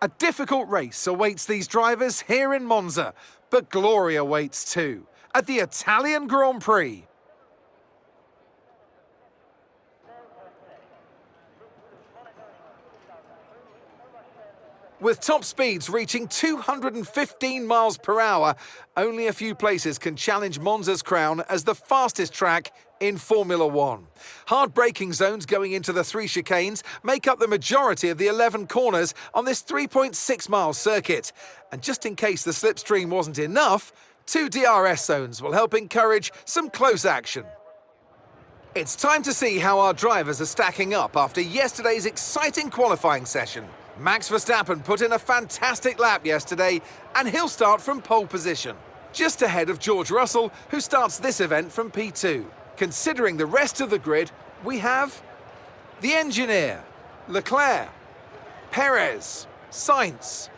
A difficult race awaits these drivers here in Monza, but glory awaits too, at the Italian Grand Prix. With top speeds reaching 215 miles per hour, only a few places can challenge Monza's crown as the fastest track in Formula One. Hard braking zones going into the 3 chicanes make up the majority of the 11 corners on this 3.6-mile circuit. And just in case the slipstream wasn't enough, 2 DRS zones will help encourage some close action. It's time to see how our drivers are stacking up after yesterday's exciting qualifying session. Max Verstappen put in a fantastic lap yesterday, and he'll start from pole position, just ahead of George Russell, who starts this event from P2. Considering the rest of the grid, we have the engineer, Leclerc, Perez, Sainz,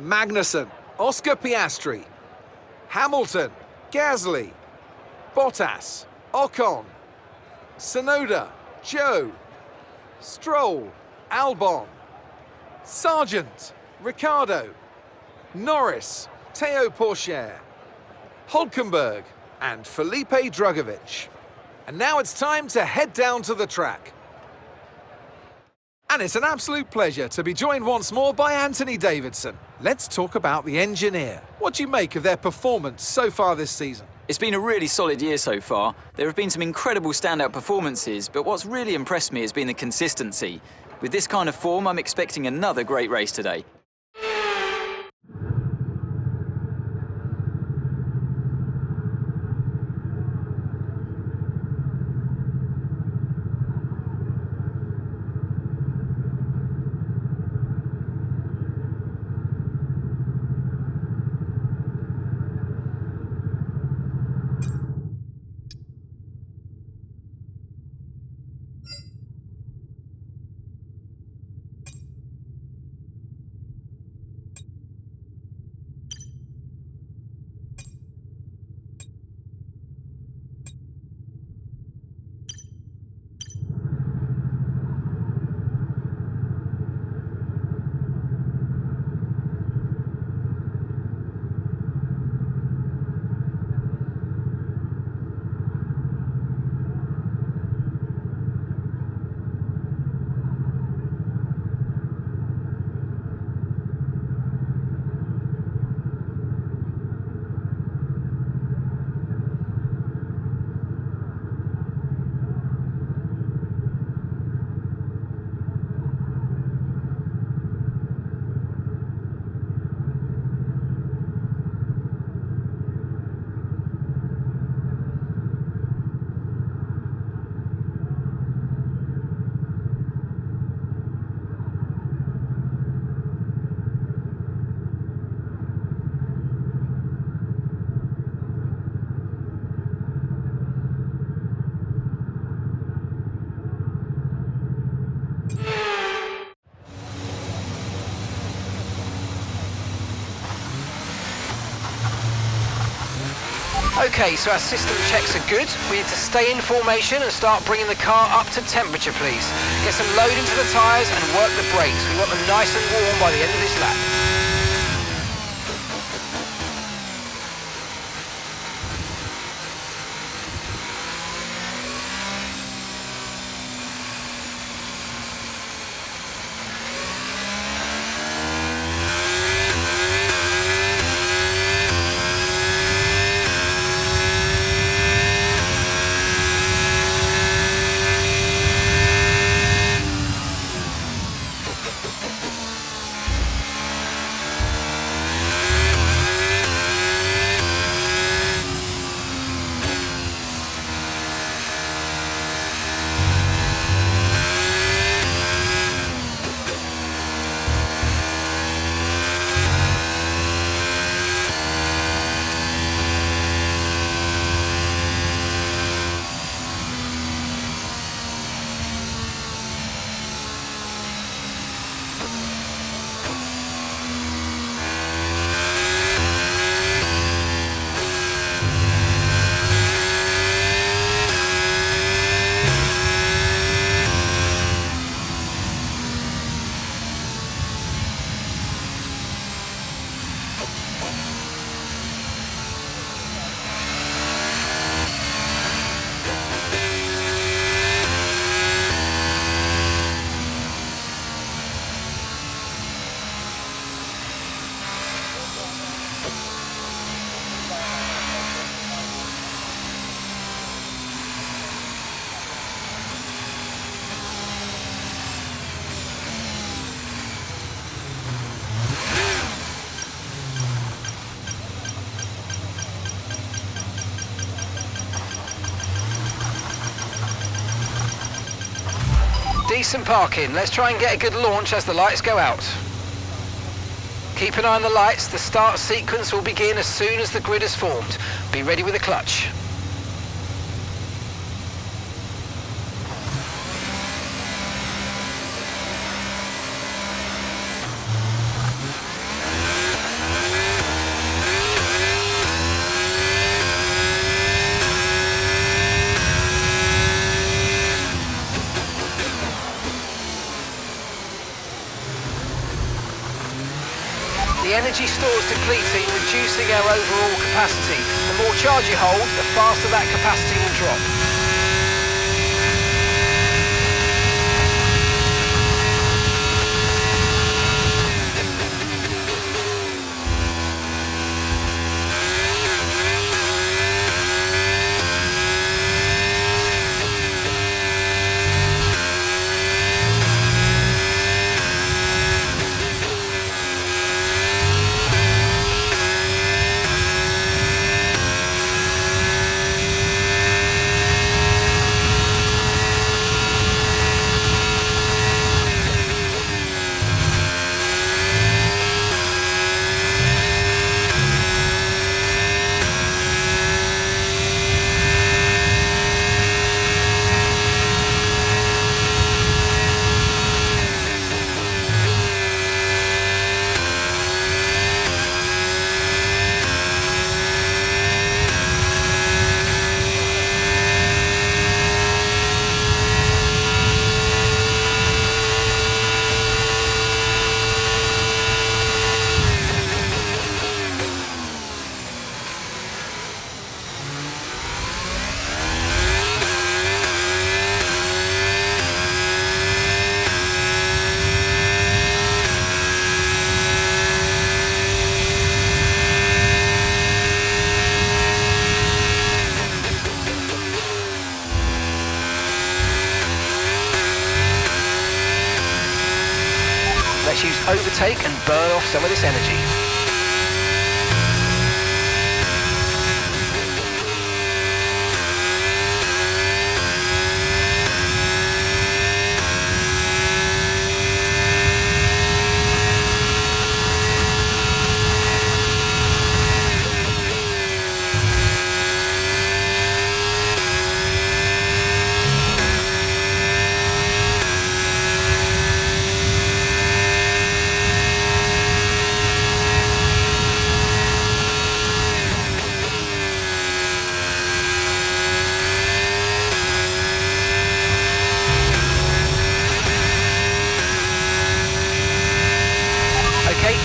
Magnussen, Oscar Piastri, Hamilton, Gasly, Bottas, Ocon, Tsunoda, Zhou, Stroll, Albon, Sargent, Ricciardo, Norris, Théo Pourchaire, Hülkenberg and Felipe Drugovich. And now it's time to head down to the track. And it's an absolute pleasure to be joined once more by Anthony Davidson. Let's talk about the engineer. What do you make of their performance so far this season? It's been a really solid year so far. There have been some incredible standout performances, but what's really impressed me has been the consistency. With this kind of form, I'm expecting another great race today. Okay, so our system checks are good. We need to stay in formation and start bringing the car up to temperature, please. Get some load into the tyres and work the brakes. We want them nice and warm by the end of this lap. decent parking. Let's try and get a good launch as the lights go out. Keep an eye on the lights. The start sequence will begin as soon as the grid is formed. Be ready with the clutch. The energy stores depleting, reducing our overall capacity. The more charge you hold, the faster that capacity will drop. Let's use overtake and burn off some of this energy.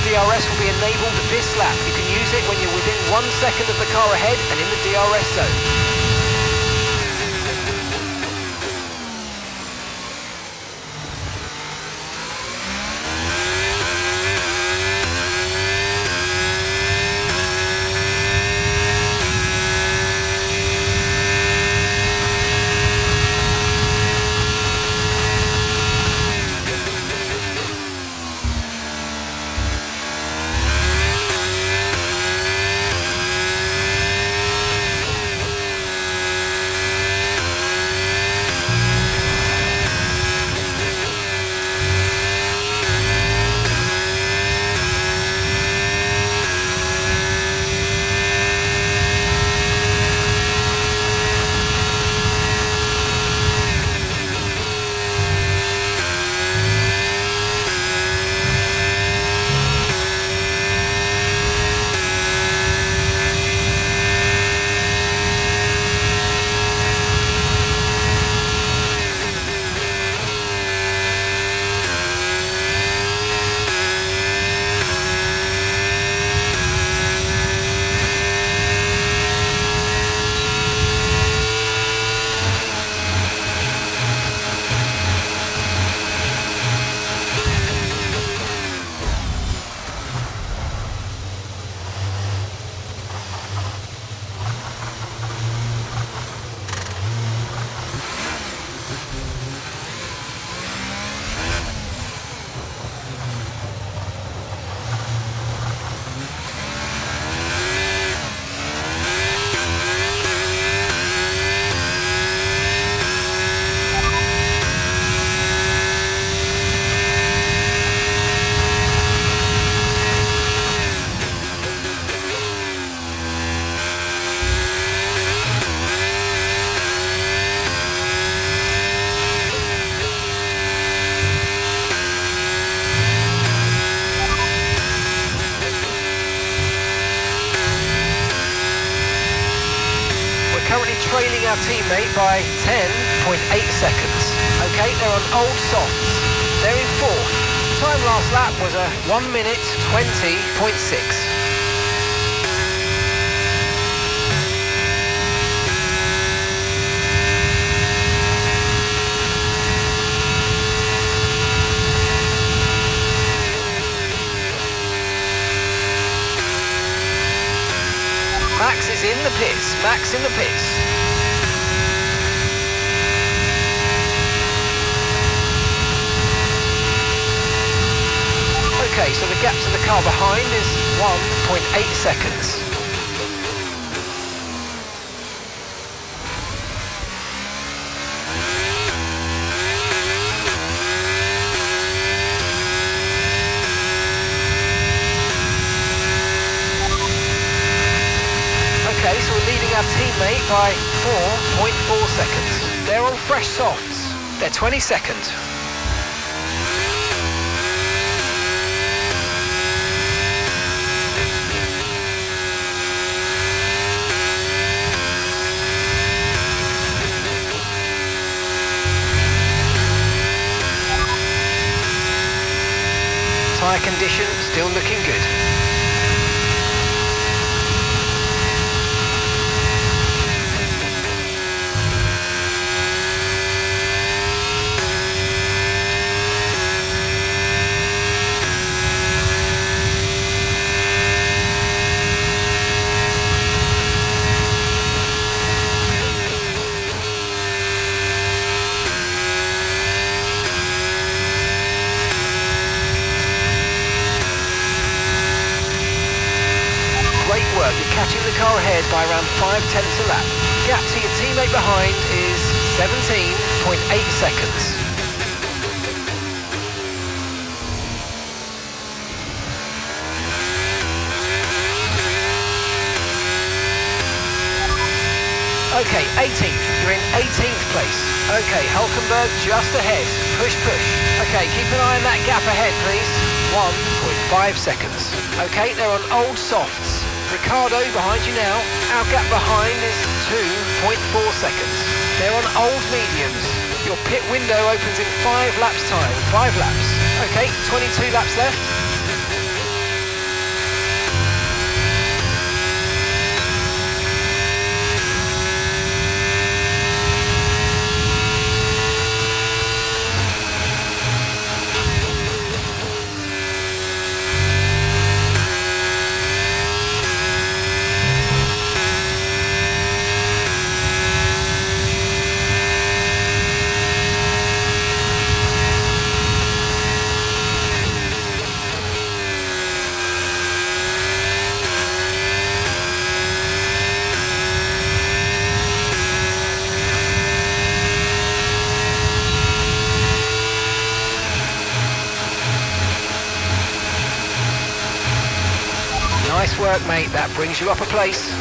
DRS will be enabled this lap. You can use it when you're within 1 second of the car ahead and in the DRS zone. trailing our teammate by 10.8 seconds. Okay, they're on old softs. They're in fourth. Time last lap was a 1 minute 20.6. Max is in the pits. Max in the pits. Okay, so the gap to the car behind is 1.8 seconds. Okay, so we're leading our teammate by 4.4 seconds. They're on fresh softs. They're 22nd. Tyre condition still looking good. Great work, you're catching the car ahead by around 5/10 a lap. Gap to your teammate behind is 17.8 seconds. Okay, 18th, you're in 18th place. Okay, Hulkenberg just ahead, push. Okay, keep an eye on that gap ahead please. 1.5 seconds. Okay, they're on old softs. Ricardo behind you now. Our gap behind is 2.4 seconds. They're on old mediums. Your pit window opens in 5 laps time. 5 laps. Okay, 22 laps left. Nice work, mate. That brings you up a place.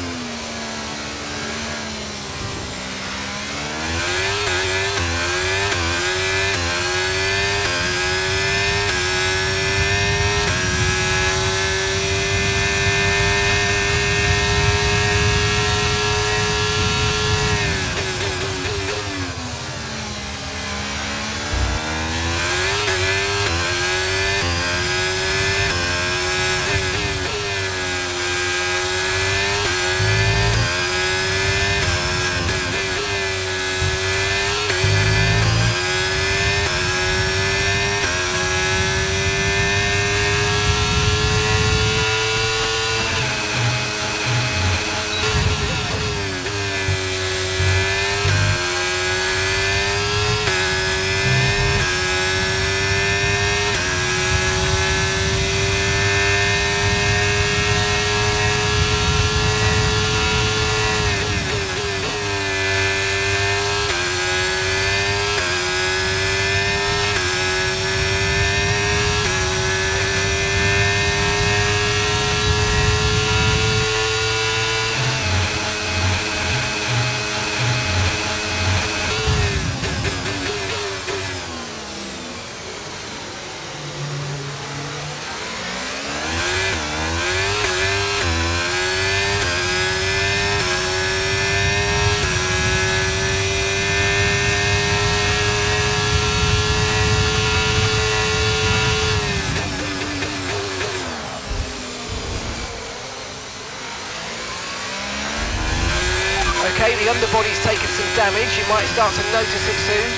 Okay, the underbody's taken some damage. You might start to notice it soon.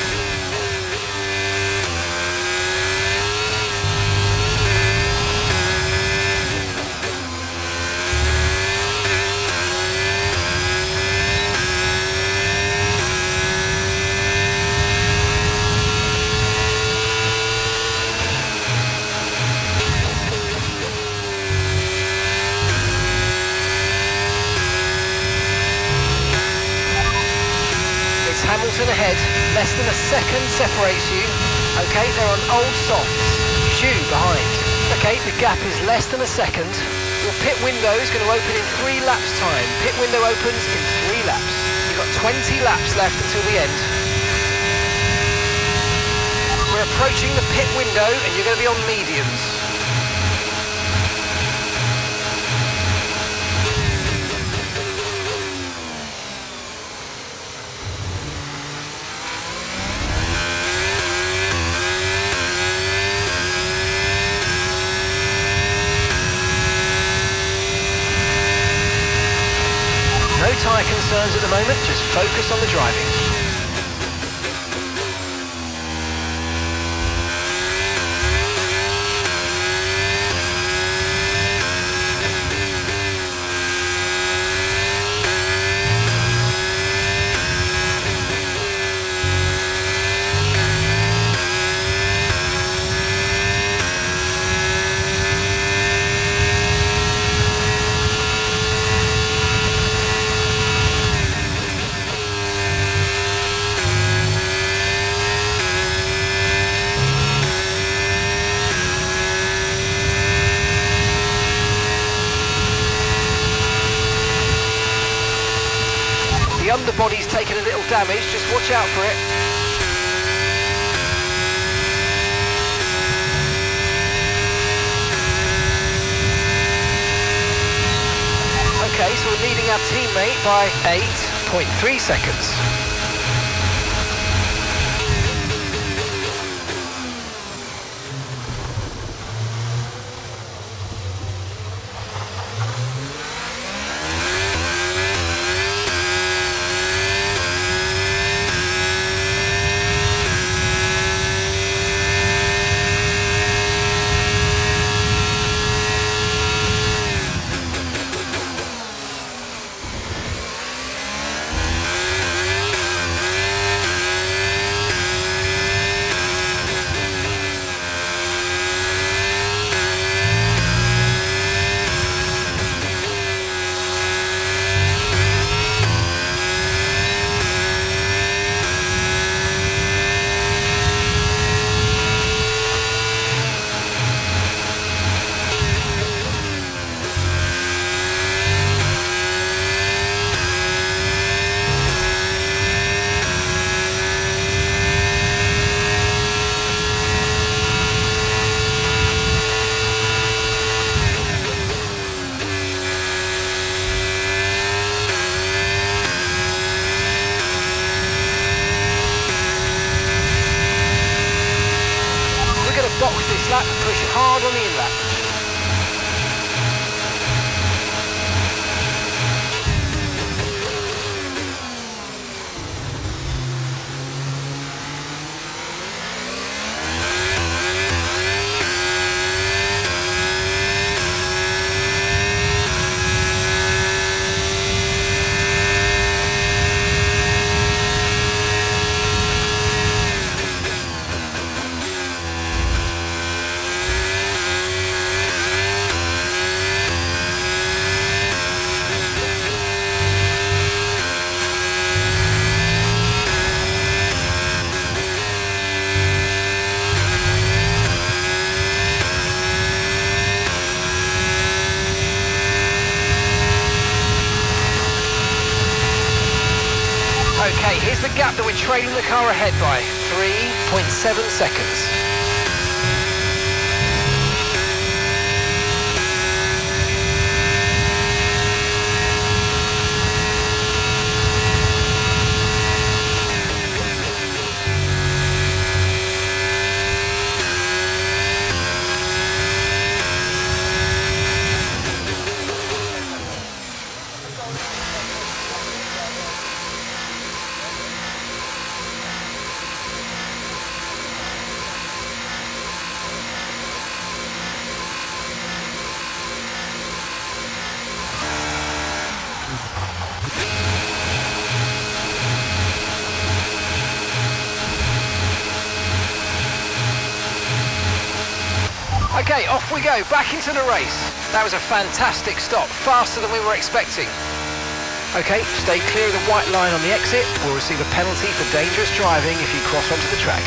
Hamilton ahead, less than a second separates you. Okay, they're on old softs. Shoe behind. Okay, the gap is less than a second. Your pit window is going to open in 3 laps time. Pit window opens in 3 laps. You've got 20 laps left until the end. We're approaching the pit window and you're going to be on mediums. No tyre concerns at the moment, just focus on the driving. The underbody's taken a little damage, just watch out for it. Okay, so we're leading our teammate by 8.3 seconds. Box this lap and push hard on the in-lap. Okay, here's the gap that we're trailing the car ahead by, 3.7 seconds. we go, back into the race. That was a fantastic stop, faster than we were expecting. Okay, stay clear of the white line on the exit. We'll receive a penalty for dangerous driving if you cross onto the track.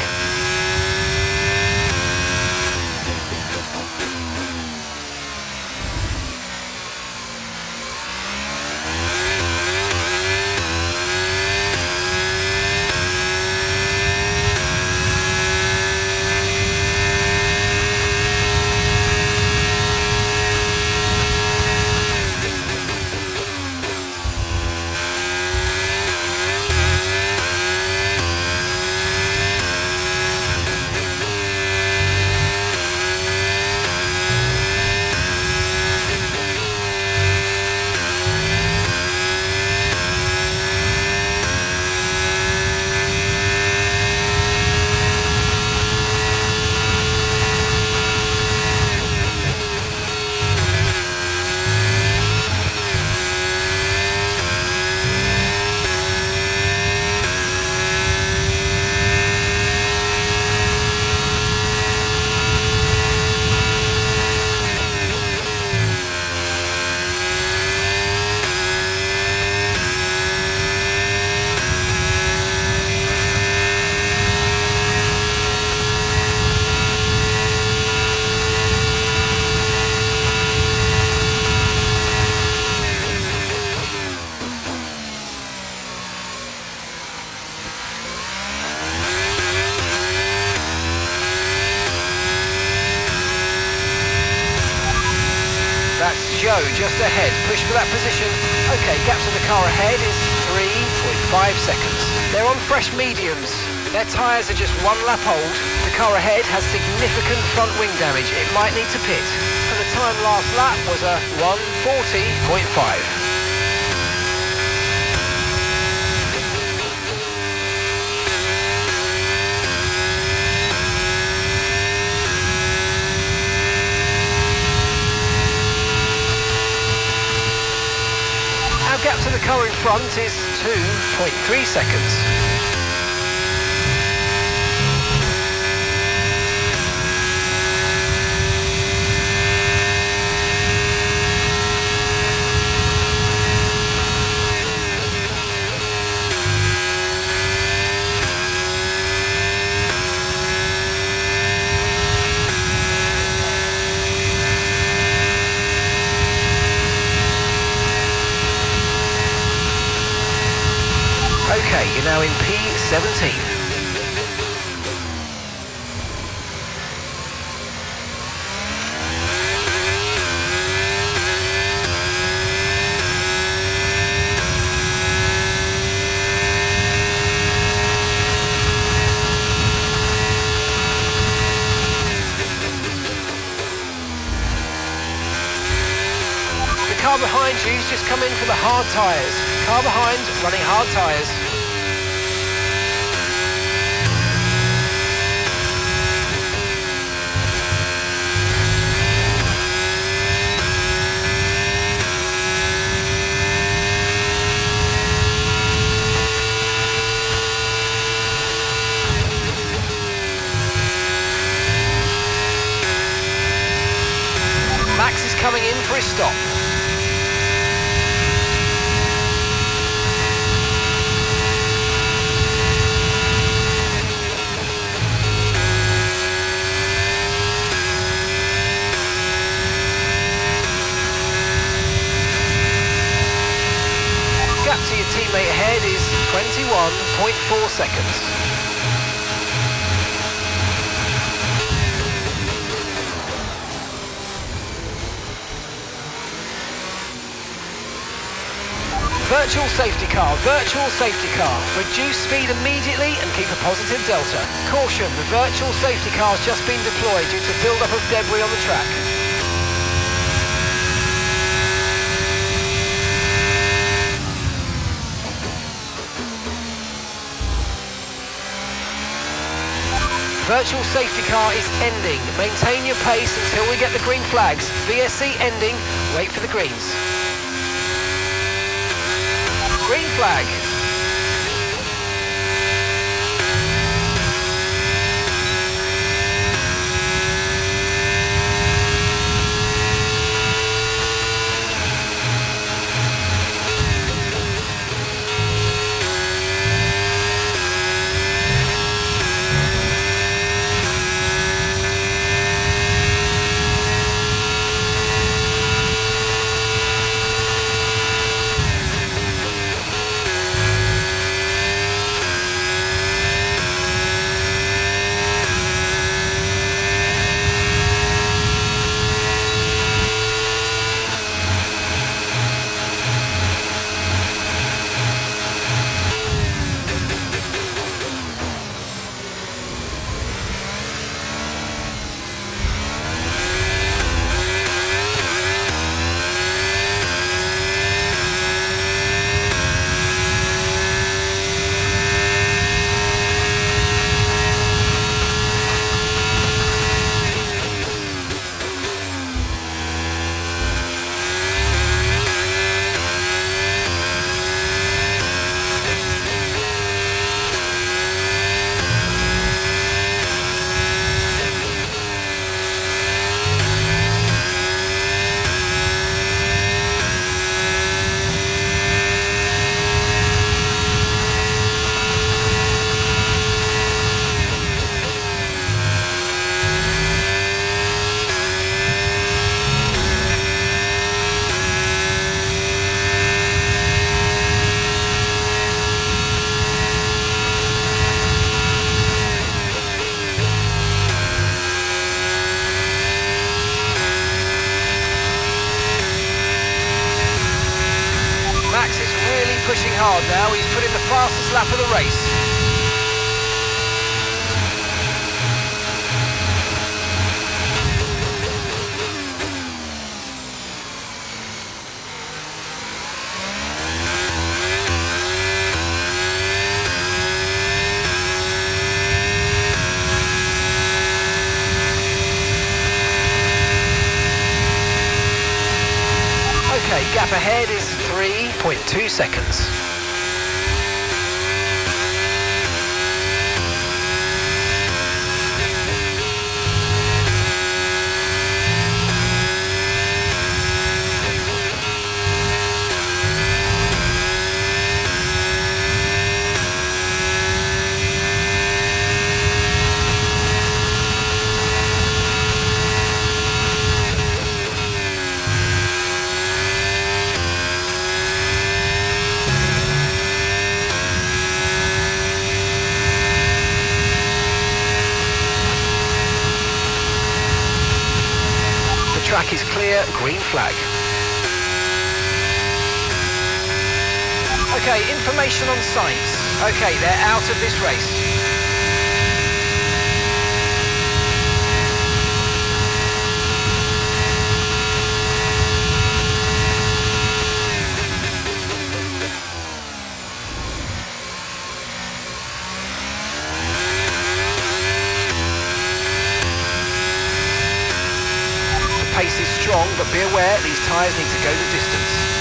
That's Joe just ahead. Push for that position. Okay, gap to the car ahead is 3.5 seconds. They're on fresh mediums. Their tyres are just one lap old. The car ahead has significant front wing damage. It might need to pit. And the time last lap was a 1:40.5. Gap to the car in front is 2.3 seconds. Okay, you're now in P17. The car behind you's just come in for the hard tyres. Car behind running hard tyres. Max is coming in for his stop. Gap to your teammate ahead is 21.4 seconds. Virtual safety car, virtual safety car. Reduce speed immediately and keep a positive delta. Caution, the virtual safety car has just been deployed due to build-up of debris on the track. Virtual safety car is ending. Maintain your pace until we get the green flags. VSC ending, wait for the greens. Green flag. hard now. He's put in the fastest lap of the race. Okay, gap ahead is 3.2 seconds. Track is clear, green flag. Okay, information on Sainz. Okay, they're out of this race. Pace is strong, but be aware these tyres need to go the distance.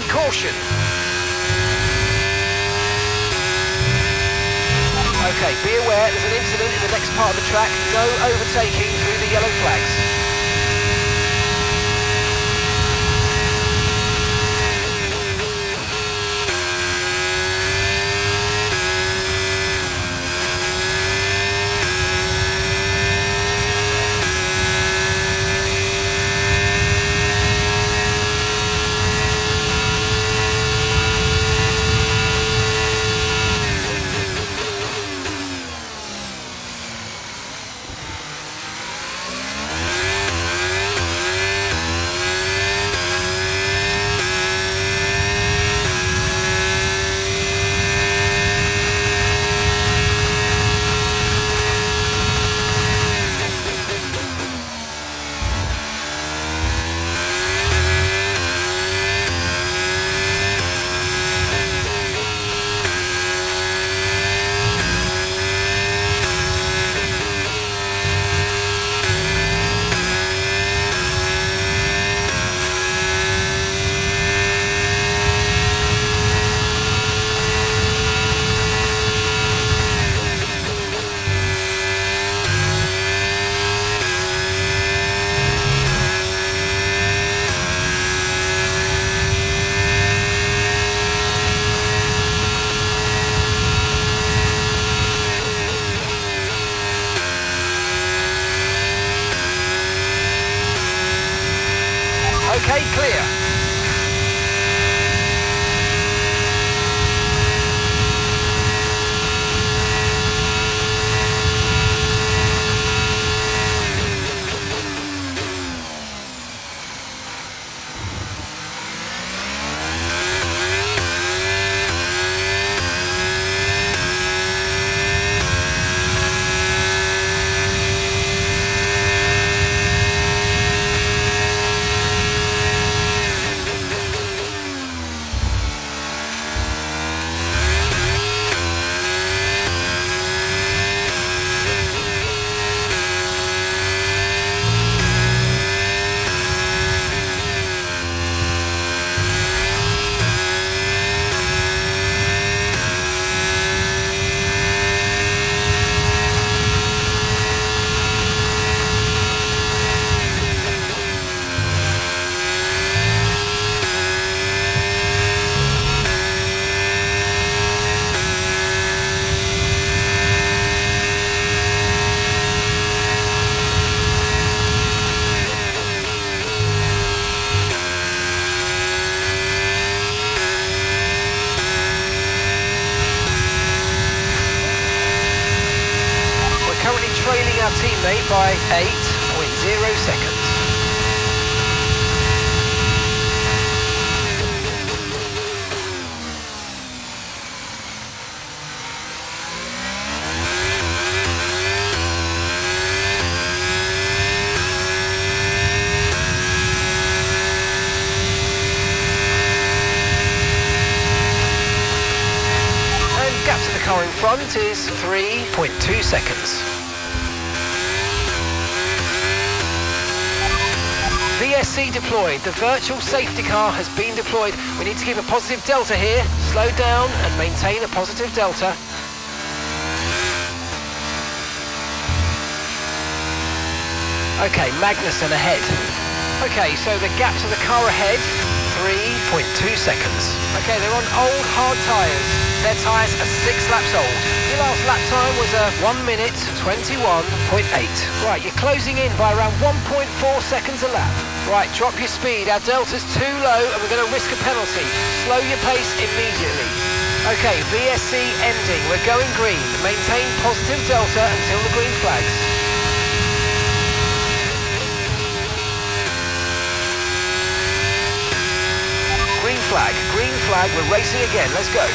Caution! Okay, be aware there's an incident in the next part of the track. No overtaking through the yellow flags. our teammate by 8.0 seconds. Gap to the car in front is 3.2 seconds. VSC deployed. The virtual safety car has been deployed. We need to keep a positive delta here. Slow down and maintain a positive delta. Okay, Magnussen ahead. Okay, so the gap to the car ahead, 3.2 seconds. Okay, they're on old hard tyres. Their tyres are 6 laps old. Your last lap time was a 1 minute 21.8. Right, you're closing in by around 1.4 seconds a lap. Right, drop your speed. Our delta's too low and we're going to risk a penalty. Slow your pace immediately. Okay, VSC ending. We're going green. Maintain positive delta until the green flags. Green flag, we're racing again, let's go.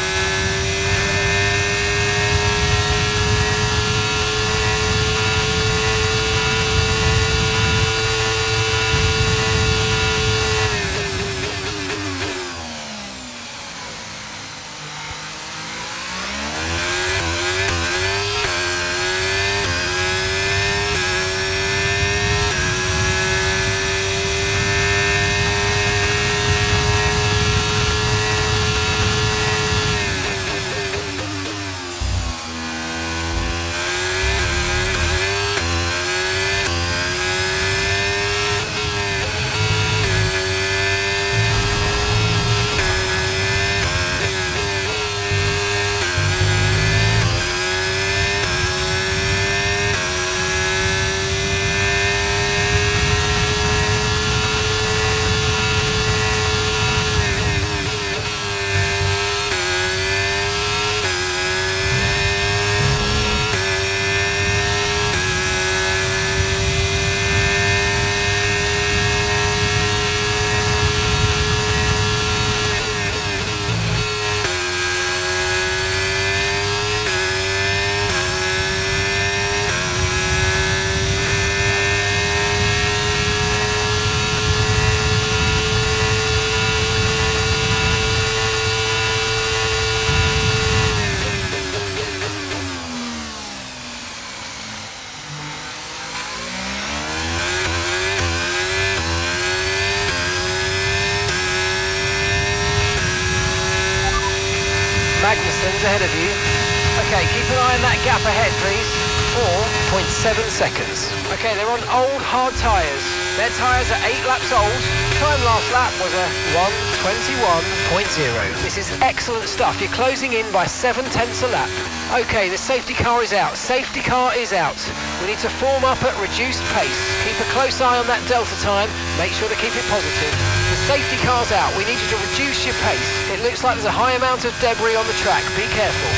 Magnussen's ahead of you. Okay, keep an eye on that gap ahead, please. 4.7 seconds. Okay, they're on old hard tyres. Their tyres are 8 laps old. Time last lap was a 1:21.0. This is excellent stuff. You're closing in by 7/10 a lap. Okay, the safety car is out. Safety car is out. We need to form up at reduced pace. Keep a close eye on that delta time. Make sure to keep it positive. The safety car's out. We need you to reduce your pace. It looks like there's a high amount of debris on the track. Be careful.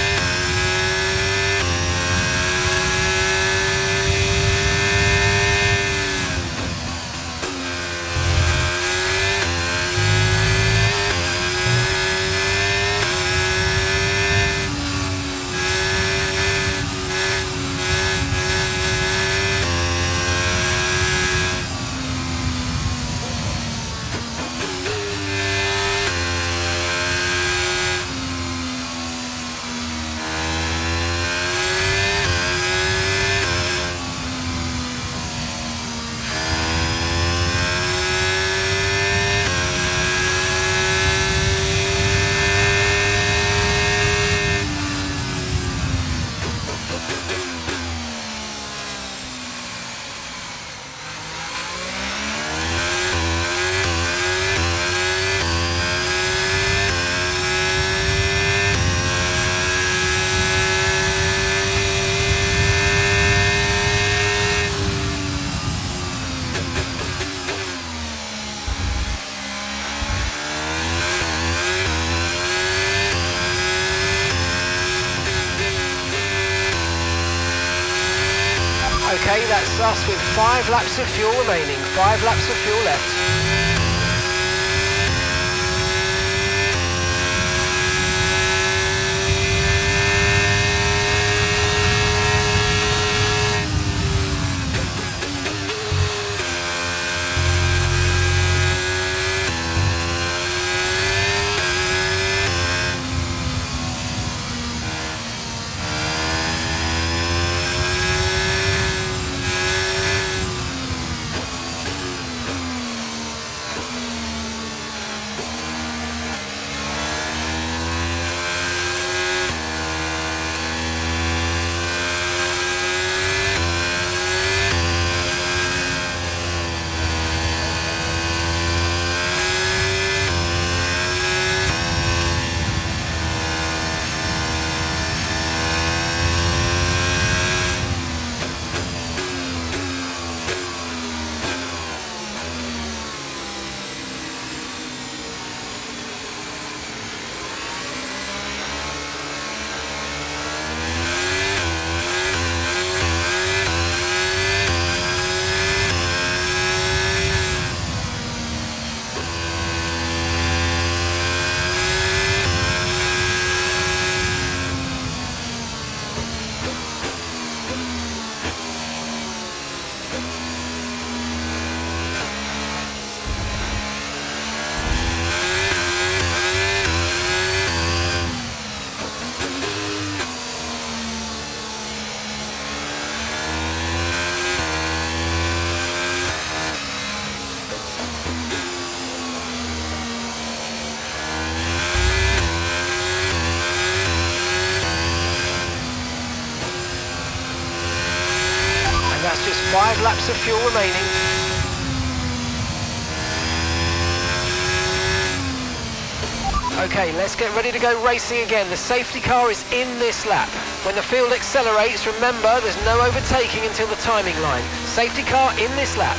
Okay, that's us with 5 laps of fuel remaining. 5 laps of fuel left. That's just 5 laps of fuel remaining. Okay, let's get ready to go racing again. The safety car is in this lap. When the field accelerates, remember there's no overtaking until the timing line. Safety car in this lap.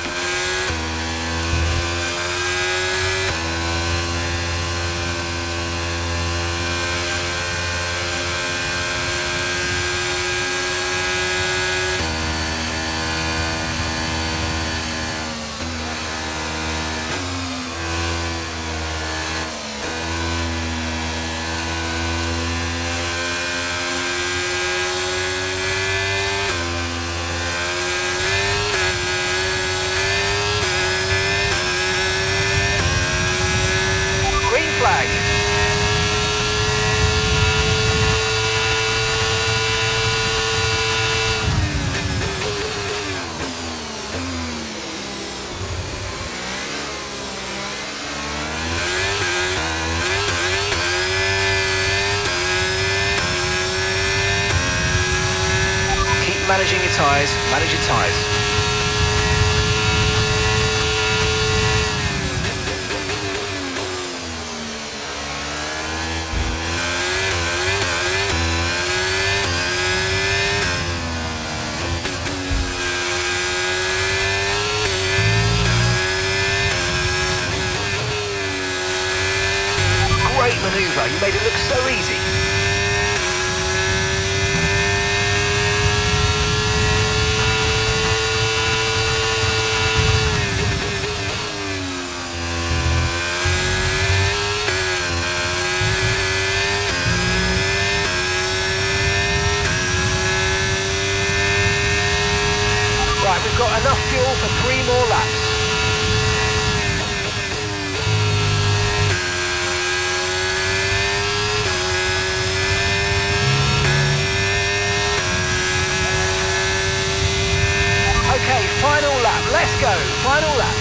Managing your tyres, manage your tyres. Great manoeuvre, you made it look so easy. Right, we've got enough fuel for 3 more laps. Okay, final lap, let's go, final lap.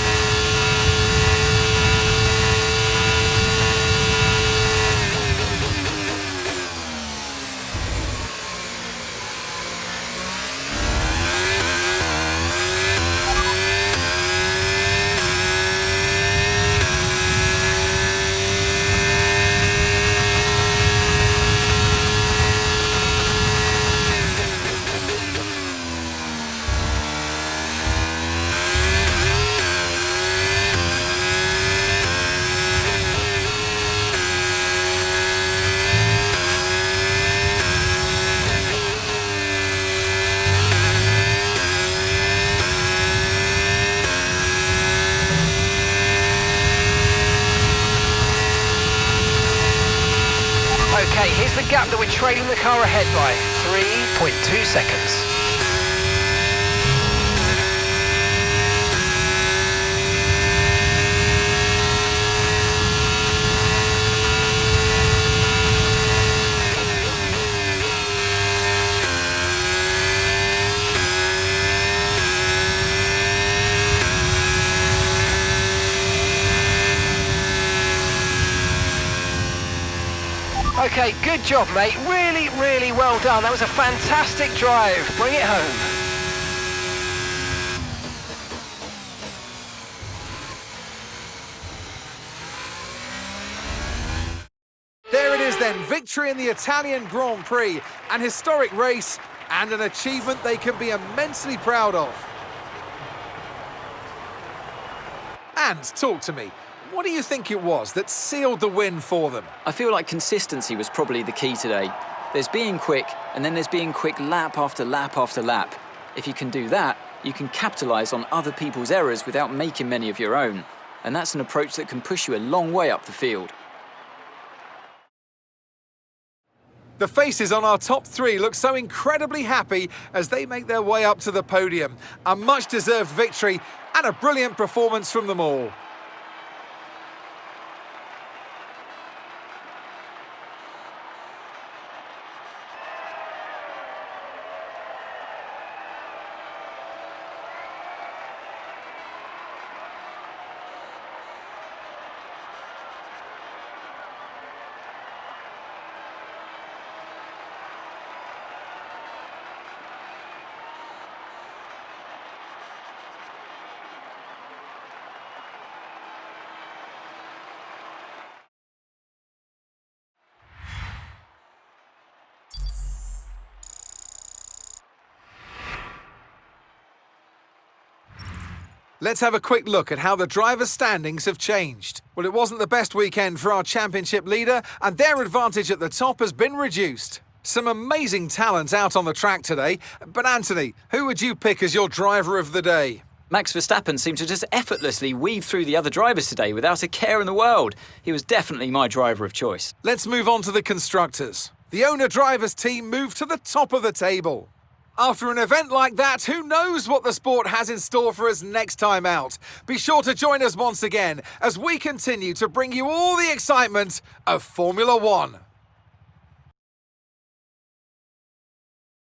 Okay, here's the gap that we're trailing the car ahead by. 3.2 seconds. Okay, good job, mate. Really, really well done. That was a fantastic drive. Bring it home. There it is then, victory in the Italian Grand Prix, an historic race and an achievement they can be immensely proud of. And talk to me, what do you think it was that sealed the win for them? I feel like consistency was probably the key today. There's being quick, and then there's being quick lap after lap after lap. If you can do that, you can capitalise on other people's errors without making many of your own. And that's an approach that can push you a long way up the field. The faces on our top three look so incredibly happy as they make their way up to the podium. A much-deserved victory and a brilliant performance from them all. Let's have a quick look at how the drivers' standings have changed. Well, it wasn't the best weekend for our championship leader, and their advantage at the top has been reduced. Some amazing talent out on the track today, but Anthony, who would you pick as your driver of the day? Max Verstappen seemed to just effortlessly weave through the other drivers today without a care in the world. He was definitely my driver of choice. Let's move on to the constructors. The owner-drivers team moved to the top of the table. After an event like that, who knows what the sport has in store for us next time out? Be sure to join us once again as we continue to bring you all the excitement of Formula One.